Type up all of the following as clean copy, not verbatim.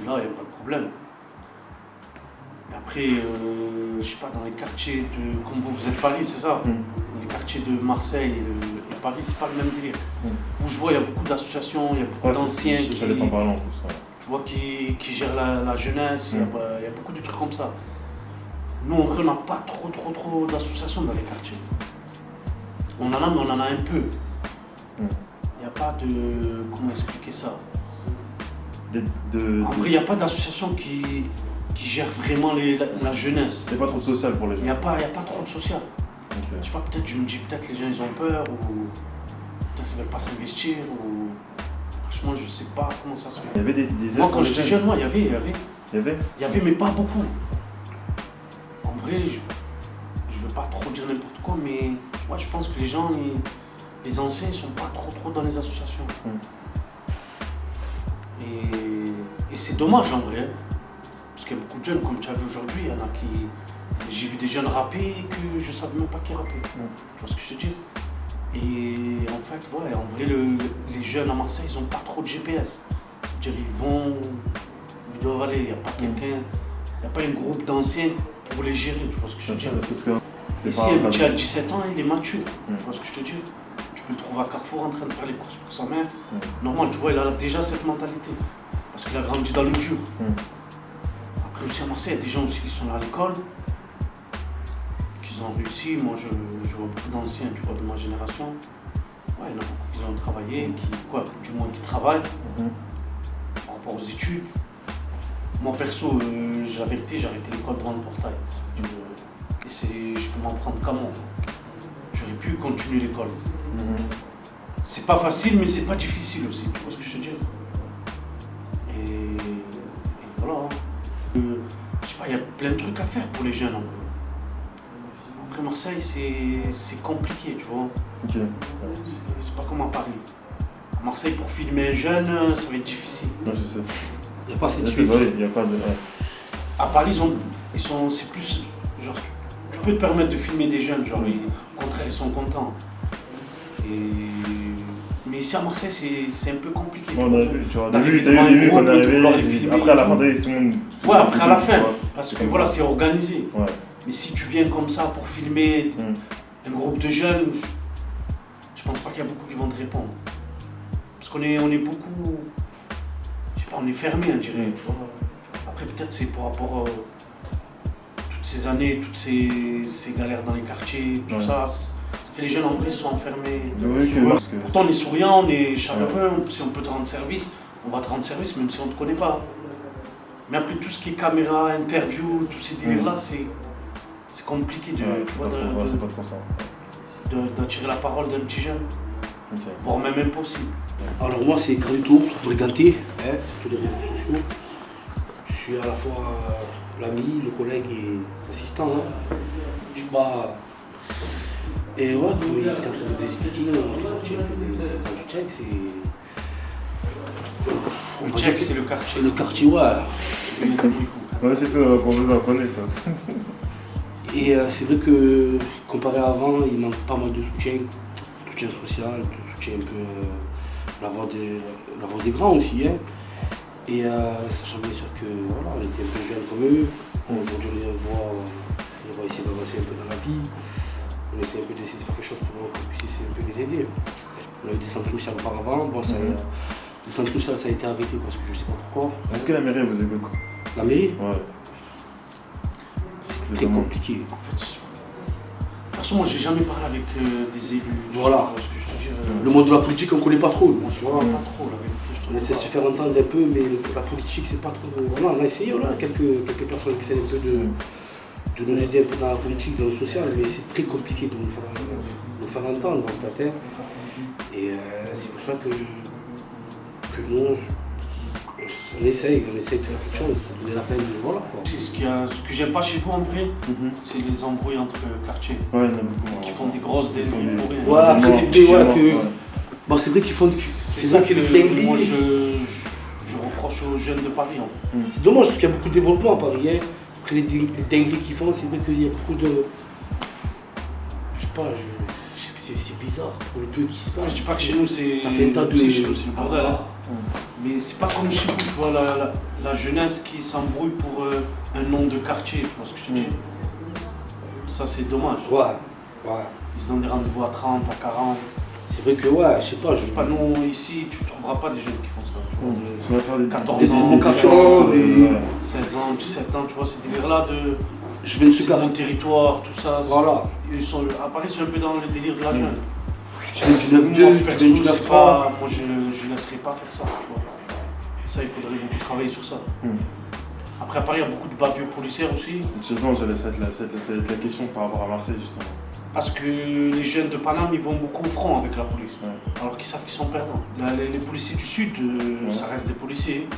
suis là, il n'y a pas de problème. Et après, je sais pas, dans les quartiers de. Comme vous êtes Paris, c'est ça? Dans les quartiers de Marseille et Paris, c'est pas le même délire. Où je vois, il y a beaucoup d'associations, il y a beaucoup d'anciens qui gèrent la jeunesse, il y a beaucoup de trucs comme ça. Nous, en vrai, on n'a pas trop d'associations dans les quartiers. On en a, mais on en a un peu. Il n'y a pas de. Comment expliquer ça? En vrai, il n'y a pas d'association qui gère vraiment la jeunesse. Il n'y a pas trop de social pour les gens. Il n'y a pas trop de social. Okay. Je sais pas, peut-être, je me dis, peut-être les gens ils ont peur, ou peut-être ils ne veulent pas s'investir, ou. Franchement, je ne sais pas comment ça se fait. Il y avait des moi, quand j'étais jeune, il y avait. Il y avait, mais pas beaucoup. En vrai, je ne veux pas trop dire n'importe quoi, mais moi, je pense que les gens, les anciens, ils ne sont pas trop dans les associations. Et c'est dommage, en vrai. Parce qu'il y a beaucoup de jeunes, comme tu as vu aujourd'hui, il y en a qui. J'ai vu des jeunes rapper que je ne savais même pas qui rappaient. Tu vois ce que je te dis? Et en fait, ouais, en vrai, les jeunes à Marseille, ils n'ont pas trop de GPS. Je veux dire, ils vont où ils doivent aller. Il n'y a pas quelqu'un, il n'y a pas un groupe d'anciens pour les gérer. Tu vois ce que je te dis? Ici, un petit à 17 ans, il est mature. Tu vois ce que je te dis? Tu peux le trouver à Carrefour en train de faire les courses pour sa mère. Normal, tu vois, il a déjà cette mentalité. Parce qu'il a grandi dans le dur. Après aussi à Marseille, il y a des gens aussi qui sont là à l'école, qui ont réussi. Moi, je vois beaucoup d'anciens, tu vois, de ma génération. Ouais, il y en a beaucoup qui ont travaillé, du moins qui travaillent par rapport aux études. Moi, perso, la vérité, j'ai arrêté l'école devant le portail. Et je peux m'en prendre qu'à moi. J'aurais pu continuer l'école. C'est pas facile, mais c'est pas difficile aussi. Tu vois ce que je veux dire? Et voilà. Je sais pas, il y a plein de trucs à faire pour les jeunes en vrai. Après Marseille, c'est compliqué, tu vois. C'est pas comme à Paris. À Marseille, pour filmer un jeune, ça va être difficile. Non, je sais. Il n'y a pas assez de suivi. Il n'y a pas de. À Paris, c'est plus. Genre, tu peux te permettre de filmer des jeunes, genre, au contraire, ils sont contents. Mais ici à Marseille, c'est un peu compliqué. On a vu, tu vois. Début, quand on est arrivé, après à la fin, tout le monde. Ouais, après à la fin, parce que voilà, c'est organisé. Mais si tu viens comme ça pour filmer un groupe de jeunes, je pense pas qu'il y a beaucoup qui vont te répondre. Parce qu'on est beaucoup. Je sais pas, on est fermé, on dirait, tu vois. Après, peut-être c'est par rapport à toutes ces années, toutes ces galères dans les quartiers, tout ça. Ça fait les jeunes en vrai sont enfermés. Pourtant on est souriant, on est chaleureux, si on peut te rendre service, on va te rendre service même si on ne te connaît pas. Mais après tout ce qui est caméra, interview, tous ces délires là, c'est compliqué d'attirer la parole d'un petit jeune, voire même impossible. Alors moi c'est Carlito, Briganté, sur tous les réseaux sociaux. Je suis à la fois l'ami, le collègue et l'assistant. Je suis pas... Et ouais, comme il était en train de vous expliquer, on fait partie un peu du check, c'est... Le check, c'est le quartier. Le quartier, ouais. Ouais, c'est ça, pour vous en connaître ça. Et c'est vrai que, comparé à avant, il manque pas mal de soutien social, de soutien un peu... la voix des grands aussi, hein. Et sachant bien sûr que, voilà, on était un peu jeunes comme eux. Aujourd'hui, on les voit essayer d'avancer un peu dans la vie. On essaie un peu d'essayer de faire quelque chose pour qu'on puisse essayer un peu les aider. On a eu des centres sociaux auparavant. Bon, les centres sociaux, ça a été arrêté parce que je ne sais pas pourquoi. Est-ce que la mairie vous écoute? La mairie? Ouais. C'est très compliqué. En fait, perso, moi, j'ai jamais parlé avec des élus. Voilà. Le monde de la politique, on ne connaît pas trop. Moi, je vois pas trop. On essaie de se faire entendre un peu, mais la politique, c'est pas trop. Voilà, on a essayé, voilà, quelques personnes qui essaient un peu de nous aider un peu dans la politique, dans le social, mais c'est très compliqué de nous faire entendre en fait. Et c'est pour ça que nous, on essaye de faire quelque chose, donner la peine, voilà quoi. Ce que j'aime pas chez vous en vrai, c'est les embrouilles entre quartiers. Ouais, il y en a beaucoup. Qui font des grosses débrouilles pour rien. Voilà, après c'est vrai que... Bon, c'est vrai qu'ils font... C'est ça que moi je reproche aux jeunes de Paris. C'est dommage parce qu'il y a beaucoup de développement à Paris. Hein. Après les dingueries qu'ils font, c'est vrai qu'il y a beaucoup de... Je sais pas, c'est bizarre pour le peu qui se passe. Je dis pas que chez nous c'est... Ça fait un tas de... Chez nous c'est le bordel. Mais c'est pas comme chez vous, tu vois, la jeunesse qui s'embrouille pour un nom de quartier, tu vois ce que je te dis. Ça, c'est dommage. Ouais. Ils se donnent des rendez-vous à 30, à 40. C'est vrai que, ouais, je sais pas. Pas nous, ici, tu trouveras pas des jeunes qui font ça. Tu vois, des 14 ans, provocations, 16 ans, 17 ans, tu vois, ces délires-là de. Je vais c'est mon territoire, tout ça. Voilà. À Paris, ils sont un peu dans le délire de la jeune. Je viens du 9-2, Moi, je perso, viens du c'est 9-3. pas, moi, je ne laisserai pas faire ça, tu vois. Ça, il faudrait beaucoup travailler sur ça. Après, à Paris, il y a beaucoup de bavures policières aussi. Justement, ça va être la question par rapport à Marseille, justement. Parce que les jeunes de Paname, ils vont beaucoup au front avec la police. Ouais. Alors qu'ils savent qu'ils sont perdants. Les policiers du Sud, ça reste des policiers.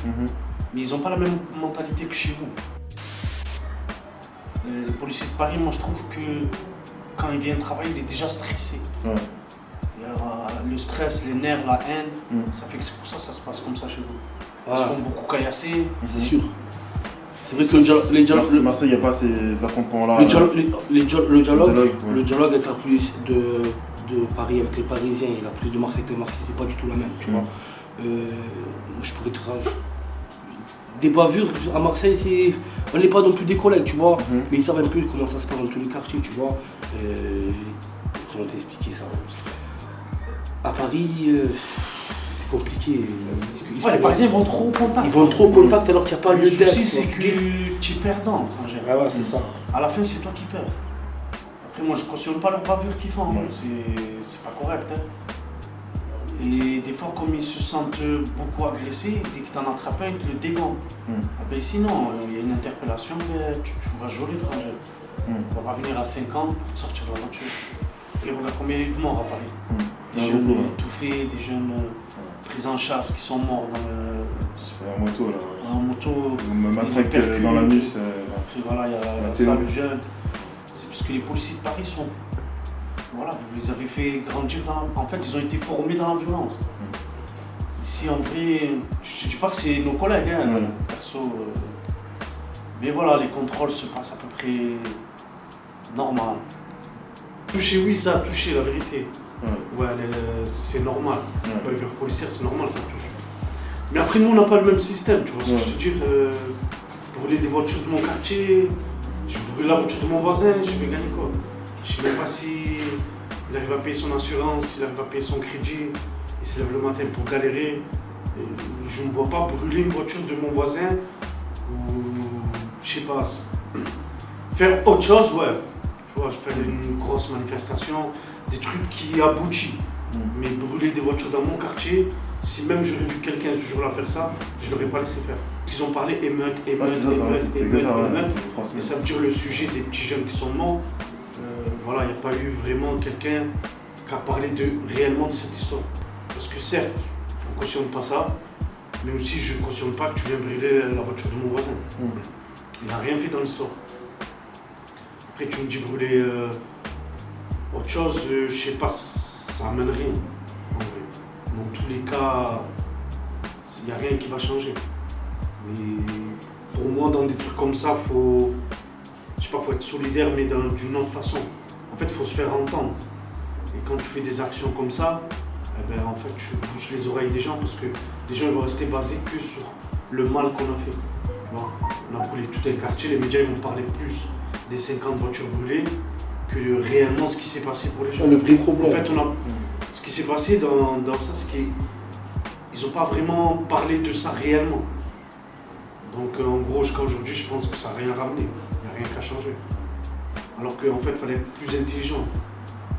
Mais ils n'ont pas la même mentalité que chez vous. Les policiers de Paris, moi, je trouve que quand ils viennent travailler, il est déjà stressé. Ouais. Le stress, les nerfs, la haine, ça fait que c'est pour ça que ça se passe comme ça chez vous. Ils se font beaucoup caillasser. C'est sûr. C'est vrai que Marseille, il n'y a pas ces affrontements-là. Le dialogue avec la police de Paris, avec les Parisiens, et la police de Marseille avec les Marseillais, c'est pas du tout la même, tu vois. Je pourrais te rajouter. Des bavures à Marseille, on n'est pas non plus des collègues, tu vois, mais ils savent un peu comment ça se passe dans tous les quartiers, tu vois. Comment t'expliquer ça? À Paris, c'est compliqué. Les Parisiens vont trop au contact. Ils vont trop au contact alors qu'il n'y a pas lieu d'être. Le souci, c'est que tu es perdant, frangère. Ah ouais, c'est ça. À la fin, c'est toi qui perds. Après, moi, je ne cautionne pas leurs bavures qu'ils font. C'est pas correct. Hein. Et des fois, comme ils se sentent beaucoup agressés, dès que tu en attrapes un, ils te le dégomment. Ah ben, sinon, il y a une interpellation, tu vas geler, frangère. On va pas venir à 5 ans pour te sortir de la voiture. Et regarde combien il y a eu de morts à Paris. Des jeunes étouffés, des jeunes pris en chasse qui sont morts en moto là. En moto. Matraque dans l'anus. Après voilà, il y a ça, le jeune. C'est parce que les policiers de Paris sont. Voilà, vous les avez fait grandir dans. En fait, ils ont été formés dans la violence. Ici, en vrai, je ne dis pas que c'est nos collègues, hein, perso. Mais voilà, les contrôles se passent à peu près normal. Toucher, oui, ça a touché, la vérité. Ouais, c'est normal. Bavure policière, c'est normal, ça touche. Mais après, nous, on n'a pas le même système, tu vois ce que je veux dire. Brûler des voitures de mon quartier, je brûle la voiture de mon voisin, je vais gagner quoi? Je sais même pas s'il arrive à payer son assurance, s'il arrive à payer son crédit, il se lève le matin pour galérer. Et je ne me vois pas brûler une voiture de mon voisin ou, je sais pas, faire autre chose, ouais. Tu vois, je fais une grosse manifestation, des trucs qui aboutissent. Mais brûler des voitures dans mon quartier, si même j'aurais vu quelqu'un ce jour-là faire ça, je ne l'aurais pas laissé faire. Ils ont parlé émeute. Mais ça veut dire le sujet des petits jeunes qui sont morts. Voilà, il n'y a pas eu vraiment quelqu'un qui a parlé réellement de cette histoire. Parce que certes, je ne cautionne pas ça, mais aussi je ne cautionne pas que tu viens brûler la voiture de mon voisin. Il n'a rien fait dans l'histoire. Après, tu me dis brûler autre chose, je ne sais pas, ça n'amène rien. En vrai. Dans tous les cas, il n'y a rien qui va changer. Mais pour moi, dans des trucs comme ça, faut être solidaire, mais d'une autre façon. En fait, il faut se faire entendre. Et quand tu fais des actions comme ça, eh ben, en fait, tu bouches les oreilles des gens parce que les gens ils vont rester basés que sur le mal qu'on a fait. Tu vois, on a brûlé tout un quartier, les médias ils vont parler plus des 50 voitures brûlées que réellement ce qui s'est passé pour les gens. Le vrai problème. En fait, ce qui s'est passé dans ça, c'est qu'ils n'ont pas vraiment parlé de ça réellement. Donc en gros, jusqu'à aujourd'hui, je pense que ça n'a rien ramené. Il n'y a rien qu'à changer. Alors qu'en fait, il fallait être plus intelligent.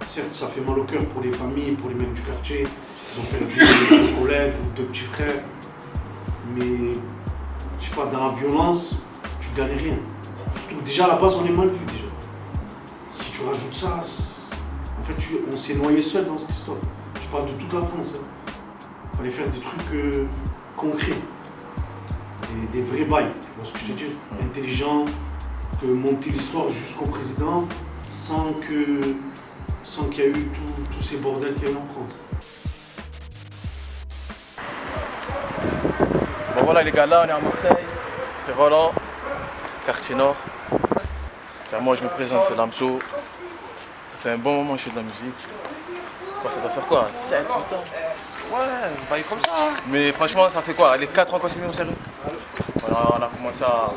Certes, ça fait mal au cœur pour les familles, pour les mecs du quartier. Ils ont perdu deux collègues ou deux petits frères. Mais, je sais pas, dans la violence, tu ne gagnes rien. Surtout, déjà à la base, on est mal vu déjà. Si tu rajoutes ça, en fait, on s'est noyé seul dans cette histoire. Je parle de toute la France. Il fallait faire des trucs concrets. Des vrais bails, tu vois ce que je te dis, intelligent, que monter l'histoire jusqu'au président sans qu'il y ait eu tous ces bordels qu'il y a eu en France. Bon voilà les gars, là on est à Marseille, c'est voilà, quartier nord. Car moi je me présente, c'est Lamso. Ça fait un bon moment que je fais de la musique. Ça doit faire quoi, 7-8 ans. on va y comme ça. Hein. Mais franchement, ça fait quoi? Les 4 ans qu'on s'est mis au sérieux. On a commencé à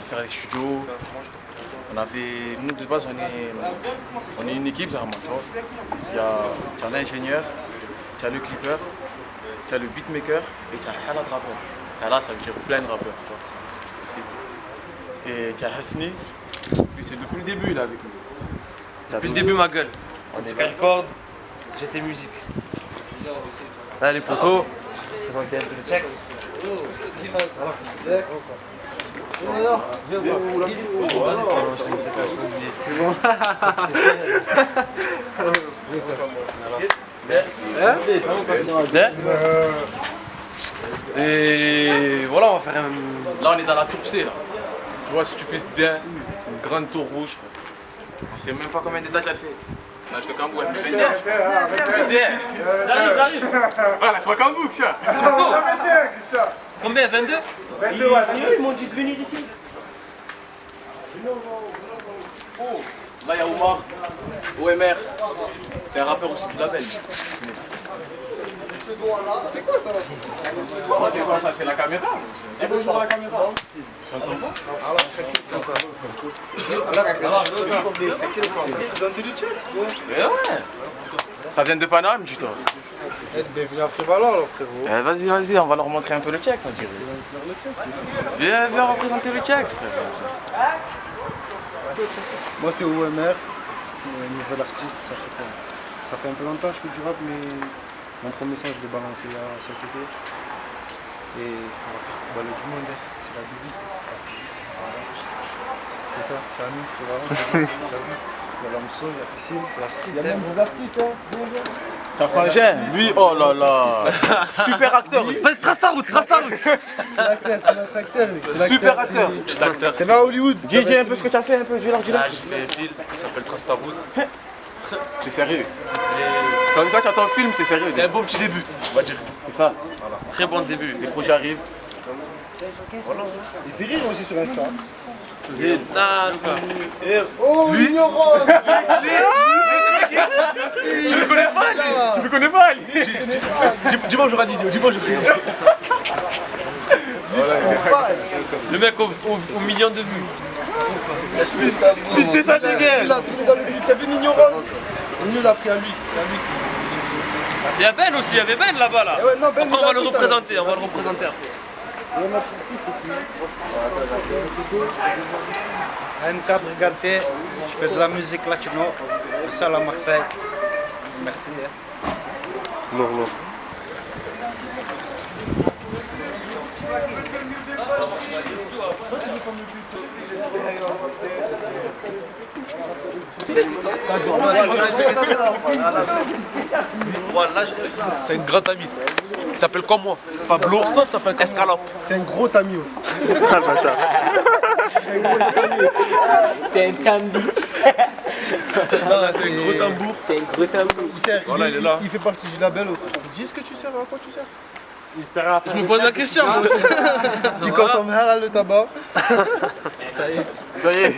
faire les studios. Nous de base, on est une équipe, vraiment, tu vois. Tu as l'ingénieur, tu as le clipper, tu as le beatmaker et tu as Hala de rappeur. Hala, ça veut dire plein de rappeurs, tu vois. Je t'explique. Et tu as Hasni, lui c'est depuis le début là avec nous. Depuis le début, ma gueule. On se record, j'étais musique. Là, les potos, présenter un peu le checks. Et voilà, on va faire un... Là, on est dans la tour C, là. Tu vois, si tu pistes bien, une grande tour rouge. On sait même pas combien d'étages elle fait. Là, je te cambou, elle fait 21. J'arrive. Voilà, c'est pas cambou, ça. Combien? 22? 22, ouais, ils m'ont dit de venir ici. Oh, là, il y a Omar, OMR. C'est un rappeur aussi du label. C'est quoi ça? C'est quoi ça? C'est la caméra? C'est bon sur la caméra. T'entends pas? Présenter le check, quoi. Mais ouais. Ça vient de Paname, dis-toi. Bienvenue à Prévalent, alors, frérot. Vas-y, on va leur montrer un peu le check, ça dirait. Viens représenter le check, frère. Moi c'est OMR, nouvel artiste, ça fait quoi? Ça fait un peu longtemps que je fais du rap, mais mon premier son je l'ai balancé cet été. Et on va faire coubaler du monde, hein. C'est la devise. Voilà. C'est ça, c'est à nous, c'est vraiment c'est nous. T'as vu? Il y a Lamso, il y a Piscine, c'est la street. Il y a même des artistes, hein. Bien. T'as frangin, lui, oh là là. Super acteur. Vas-y, trace ta route. C'est l'acteur, c'est notre acteur. lui. C'est Super l'acteur, acteur. C'est là à Hollywood. Dis un peu ce que tu as fait, un peu, dis-leur. Là, j'ai fait un film qui s'appelle Trace ta route. C'est sérieux. Quand tu as ton film, c'est sérieux. C'est un bon petit début, on va dire. C'est ça. Très bon début. Les projets arrivent. Il fait rire aussi sur Insta. Oh, l'ignorant. Tu le connais pas, lui. Tu le connais pas, lui. Dis bonjour à Didio, dis bonjour. Le mec au million de vues. Pistez ça, tes gars. Il a tourné dans le clip, il y avait une ignorance. Lui, il a pris à lui, c'est à lui. Il y a Ben aussi, il y avait Ben là-bas là. Eh ouais, non, Ben, Après, il on a va le pris, représenter, on va le représenter. MK Briganté, je fais de la musique latino, seul à Marseille. Merci. Voilà, c'est un grand ami. Il s'appelle comme moi. Pablo. Stop, ça s'appelle Escalope. C'est un gros tamis aussi. C'est un tambi. Non, C'est un gros tambour. C'est un gros tambour. Voilà, il est là. Il fait partie du label aussi. Dis ce que tu sers, à quoi tu sers? Je me pose la question moi aussi. Il consomme halal le tabac. Ça y est. Sérieux.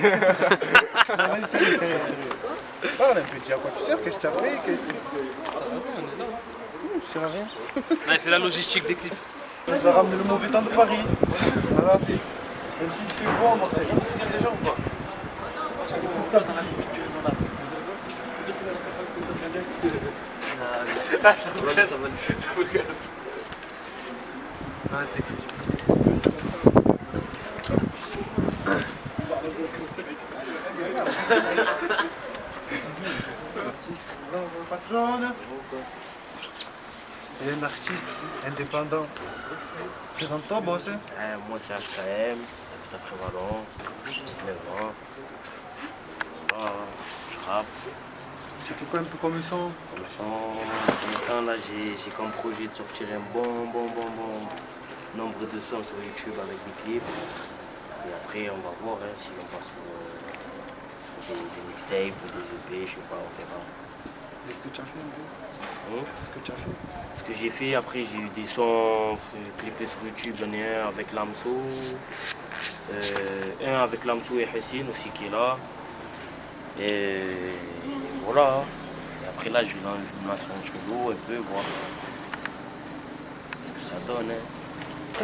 Parle un peu, dis à quoi tu sers, qu'est-ce que tu as fait, tu sers à rien. Non, il fait la logistique des clips. Il nous a ramené le mauvais temps de Paris. Voilà. Même si c'est bon, on va finir déjà ou pas? Patronne. Il est un artiste indépendant. Présente-toi, boss. Hein. Moi c'est HKM, j'habite à Prévalent, 19 ans. Voilà, je rappe. Tu fais quoi un peu comme son? Pour l'instant là j'ai comme projet de sortir un bon nombre de sons sur YouTube avec des clips. Et après on va voir hein, si on part sur des mixtapes ou des EP, je sais pas, on verra. Est-ce que tu as fait un peu? Est-ce que tu as fait? Ce que j'ai fait, après j'ai eu des sons clippés sur YouTube, j'en ai un avec Lamso, un avec Lamso et Hassine aussi qui est là. Et voilà. Et après là je vais lancer en solo un peu, voir. ça donne. Hein.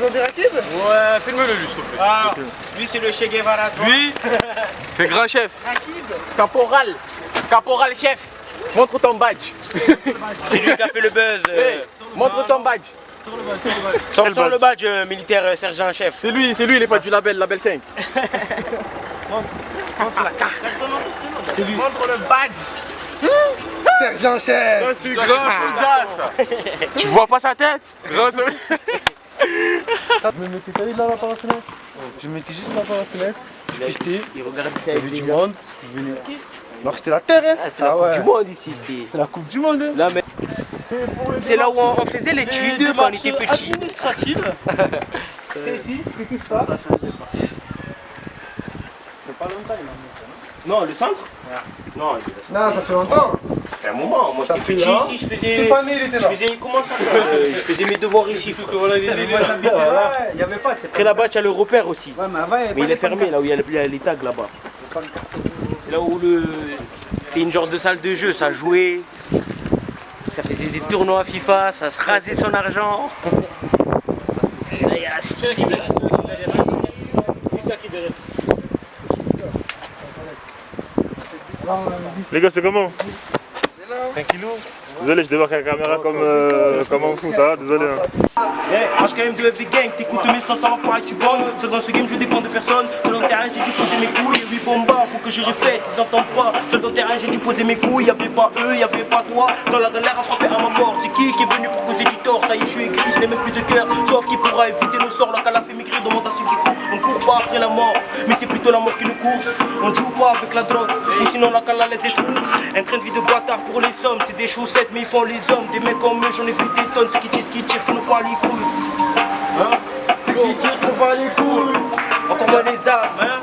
Ouais, filme-le lui, s'il te plaît. Ah, lui c'est le Che Guevara. Lui, c'est grand chef. Caporal. Caporal chef. Montre ton badge. C'est lui qui a fait le buzz. Montre ton badge. Sors le badge militaire sergent-chef. C'est lui, il est pas du label 5. Montre la carte. C'est lui. Montre le badge. Sergent-chef. Ça, c'est grand soldat, ça. Tu vois pas sa tête? Grand soldat. Je me mettais pas là par la fenêtre. Je me mettais juste là par la fenêtre. Je pistais. Il regarde ça Il y avec avait des du gars. monde. Je venais. Alors c'était la terre, hein. Ah, c'est la coupe du monde ici. C'est la coupe du monde. Hein. Là, mais... C'est là où on faisait les tuiles quand on était petits. Administrative. C'est ici, c'est tout ça. C'est pas longtemps, il a mis Non, le centre? Non, Non, ça fait longtemps. ça fait un moment. Moi, Ça j'étais fait petit là. ici, je J'étais faisais... pas né, il était là. Comment ça je faisais mes devoirs ici, frère. Moi j'habitais là, il n'y avait pas. Après là-bas, tu as le repère aussi. Ouais, mais avant, il y avait Mais pas il est les fermé, là où il y a les tags là-bas. C'est là où c'était une genre de salle de jeu, ça jouait. Ça faisait des tournois FIFA, ça se rasait son argent. Et là, il y a ceux qui Les gars, c'est comment? Tranquillou. Désolé, je débarque à la caméra comme un fou, ça va, désolé. Hein. Moi je quand même de FV Gang, t'écoutes mes sens, ça va falloir que tu bandes. Seul dans ce game je dépends de personne. Seul dans le terrain j'ai dû poser mes couilles. Oui bomba, faut que je répète, ils entendent pas. Seul dans le terrain j'ai dû poser mes couilles. Y'avait pas eux, y'avait pas toi. Dans la galère à frapper à ma mort. C'est qui est venu pour causer du tort? Ça y est je suis écrit, je n'ai même plus de cœur. Sauf qui pourra éviter nos sorts. La cala fait maigrir, demande à ceux qui courent. On ne court pas après la mort, mais c'est plutôt la mort qui nous course. On ne joue pas avec la drogue, ou sinon la cala laisse des trous. Un train de vie de bâtard pour les sommes, c'est des chaussettes mais ils font les hommes. Des mecs comme eux, j'en ai vu des tonnes. Ceux qui disent qui tirent, qui nous parlent les couilles. Hein? C'est qui tire pour pas les fous. Entends-moi les armes, hein?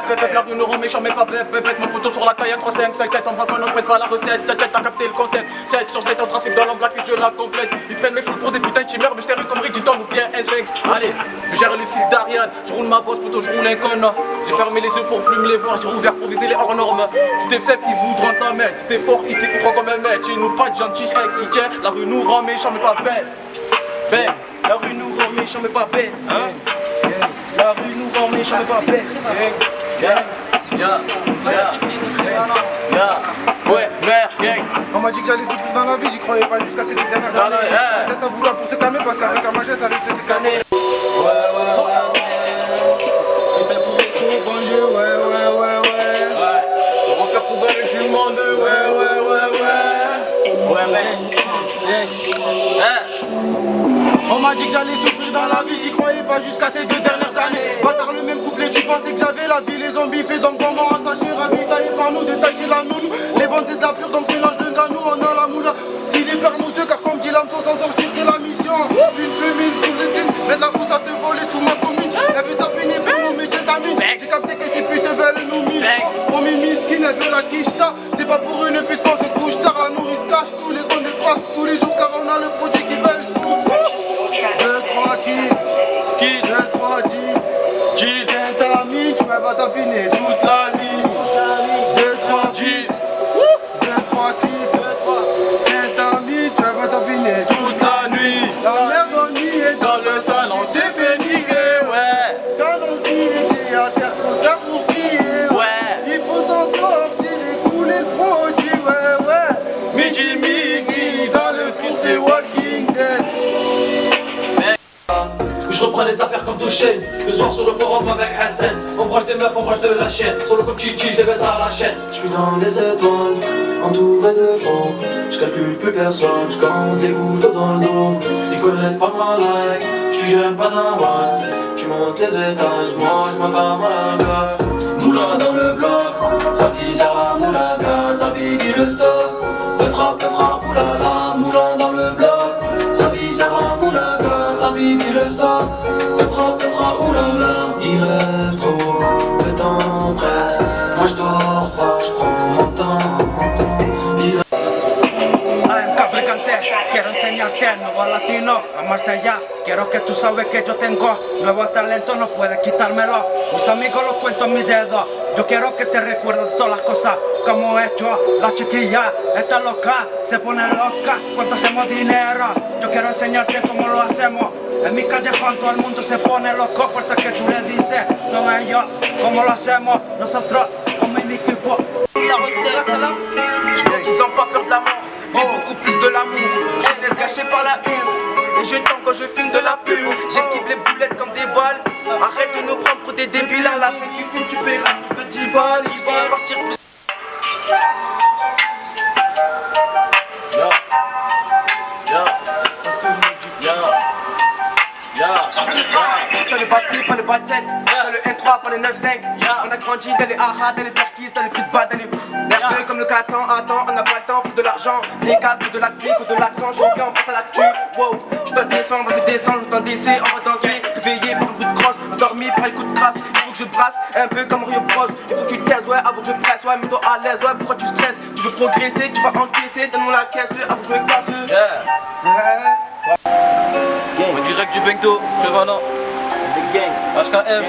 Pépette, la rue nous rend méchant mais pas pépette. Mon poteau sur la taille à 3, 5, 5, 7. On braconne, on prête pas la recette. 7, 7, t'as capté le concept. 7 sur 7 en trafic dans l'emploi, je la complète. Ils prennent mes fous pour des putains de chimères. Mais je t'ai comme Rick du temps ou bien SX. Allez, je gère le fil d'Ariane. Je roule ma bosse, poteau, je roule un con. J'ai fermé les yeux pour plus me les voir. J'ai rouvert pour viser les hors normes. Si t'es faible, ils voudront te la mettre. Si t'es fort, ils t'écouteront comme un mec. Chez nous, pas de gentil ex. Si tiens, la rue nous rend méchant mais pas bête. La rue nous rend méchant mais pas bête, hein? La rue nous rend méchant mais pas bête. Ouais, merde, gang. On m'a dit que j'allais souffrir dans la vie, j'y croyais pas jusqu'à ces dernières années. J'étais ça vouloir pour se calmer parce qu'avec la magie ça risque de se calmer. J'étais pour les cours, banlieue, ouais. On va faire poubelle du monde, On m'a dit que j'allais souffrir dans la vie, j'y croyais pas jusqu'à ces 2 dernières années. Bâtard le même couplet, tu pensais que j'avais la vie, les zombies fait donc comment sachez ravitaillé par nous, détacher la nounou. Les bandes c'est de la pure donc mélange de ganou, on a la moula. Si les pères nous yeux, car comme dit l'âme, sans s'en sortir c'est la mission. Une fémine, pour le clean, mais de la roue ça te vole tout ma commune. Elle veut taper pour nous, mais j'ai tamine. J'ai capté que ces putes veulent nous miches. Oh mi skin, elle veut la quicheta. C'est pas pour une pute qu'on se couche tard, la nourrice cache tous les comptes dépassent tous les jours car on a le produit qui veulent tout. 2, 3 kills, 2, 3 kills, tiens ta mine, tu vas pas tapiner toute la nuit. 2, 3 kills, 2, 3 kills, tiens ta mine, tu vas pas tapiner toute la nuit. La merde on y est dans le salon, c'est fait niquer, ouais. Dans nos métiers à terre, trop tard pour prier, ouais. Il faut s'en sortir et couler le produit, ouais. Midi, dans le street c'est Walking Dead. Je reprends les affaires comme Touchen. Le soir sur le forum avec Hassan. On branche des meufs, on branche de la chaîne. Sur le coup chichi, je les baisse à la chaîne. Je suis dans les étoiles, entouré de fond. Je calcule plus personne, je compte les gouttes dans le dos. Ils connaissent pas ma life, je suis jeune padawan. Tu montes les étages, moi je monte à Malaga. Moula dans le bloc, sa vie sert la moulaga. Sa vie dit le stop, le frappe, oulala. Moulin dans le bloc, sa vie sert la moulaga. Sa vie dit le stop, le frappe, oulala. Il rêve trop, le temps presse. Moi je dors pas, je prends mon temps. Quiero enseñarte el nuevo latino, vamos allá. Quiero que tú sabes que yo tengo nuevo talento, no puedes quitármelo. Mis amigos los cuento en mis dedos. Yo quiero que te recuerdes todas las cosas como he hecho. La chiquilla está loca, se pone loca cuando hacemos dinero. yo quiero enseñarte cómo lo hacemos. En mi callejón todo el mundo se pone loco, fuerte que tú le dices, no ellos, cómo lo hacemos, nosotros, como mi equipo. La recette, ils ont pas peur de la mort, mais beaucoup plus de l'amour. Je les laisse gâcher par la hure, et je tends quand je fume de la pure. J'esquive les boulettes comme des balles. Arrête de nous prendre pour des débiles. À la fin tu fumes, tu paieras plus de 10 balles. Je vais partir plus. Yo. Yo. Yo. Pas le bâti, pas le bâtette, pas le N3, pas le 9-5. On a grandi dans les haras, dans les perquises, dans les prix de bas, dans les nerveux comme le Catan. Attends, on n'a pas le temps, faut de l'argent. Légal, faut de l'accès, faut de l'accent. Je reviens, on passe à l'actu. Wow, tu dois descendre, on va te descendre, je dois descendre, on va danser. Réveillé par le bruit de crosse, endormi par les coups de crasse. Il faut que je brasse, un peu comme Rio Bros. Il faut que tu te taises, ouais, avant que je presse, ouais, mets-toi à l'aise, ouais, pourquoi tu stresses? Tu veux progresser, tu vas encaisser, donne-moi la caisse, avant que je me casse. En direct du Bengto, Prévenant. HKM.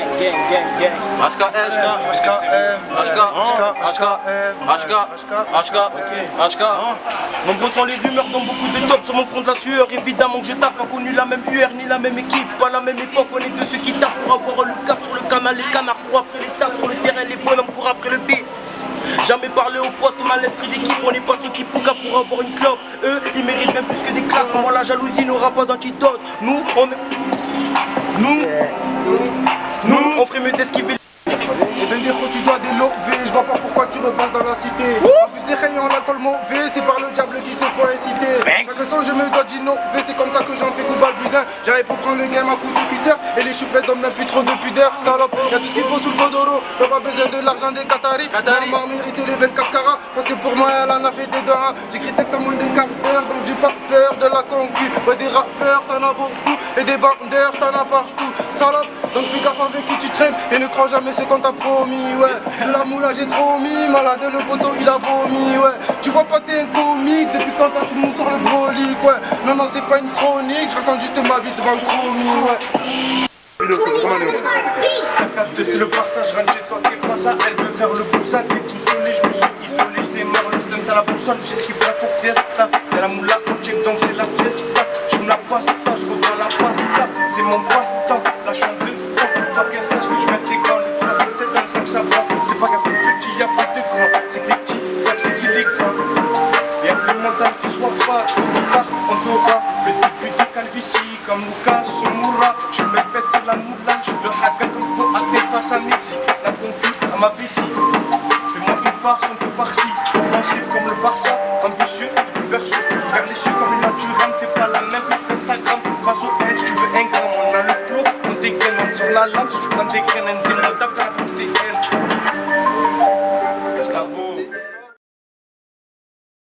Nombreux sont les rumeurs dans beaucoup de tops sur mon front de la sueur. Évidemment que je taffe, pas connu la même UR ni la même équipe. Pas la même époque, on est de ceux qui taffent pour avoir le cap sur le canal. Les canards courent après les tasses sur le terrain, les bonhommes courent après le bif. Jamais parlé au poste, mal l'esprit d'équipe. On n'est pas de ceux qui poucavent pour avoir une clope. Eux, ils méritent même plus que des claques. Moi, la jalousie n'aura pas d'antidote. Nous, on est. Nous, on ferait mieux d'esquiver. Et ben gros, tu dois délever, je vois pas pourquoi tu repasses dans la cité. En plus les rayons, l'alcool mauvais, c'est par le diable qui se faut inciter. Chaque son je me dois d'innover, c'est comme ça que j'en fais coup bas le budin. J'arrive pour prendre le game à coup de cutter, et les choupettes donnent même plus trop de pudeur. Salope, y'a tout ce qu'il faut sous le Godoro, t'as pas besoin de l'argent des Qataris. Maman mérité les 24 carats, parce que pour moi elle en a fait des doigts. J'écris texte en moins d'un quart d'heure, donc j'ai pas peur de la concu. Ouais, des rappeurs t'en as beaucoup, et des bandeurs t'en as partout. Salope, donc fais gaffe avec qui tu traînes, et ne crois jamais ce qu'on t'a promis, ouais. De la moula j'ai trop mis, malade le poteau il a vomi, ouais. Tu vois pas t'es un comique, depuis quand toi tu nous sors le brolique, ouais. Non non c'est pas une chronique, je raconte juste ma vie devant le chromie, ouais. C'est le Barça, je rentre chez toi, t'es pas ça, elle veut faire le boussin, t'es boussolé, je me suis isolé, je démarre le stunt à la boussole, j'esquive la courte fiesta, y'a la moula au check donc c'est la fiesta, je me la passe pas, je revois la pasta, c'est mon passe-temps, la chambre bleue, faut pas qu'elle sache que je mets les gants, le 357 dans le 5 ça va, c'est pas qu'un peu petit, y'a pas de grand, c'est que les petits savent c'est qu'il est grand, y'a que le mental qui se voit pas, on t'aura, le début de calvitie, comme Lucas Moura, je me pète sur la moula, je le haga comme pour athée face à Messi, la concu à ma vessie, fais-moi une farce, on te farcit, offensif comme le Barça, ambitieux, du verso, je regarde les cieux comme une nature, t'es pas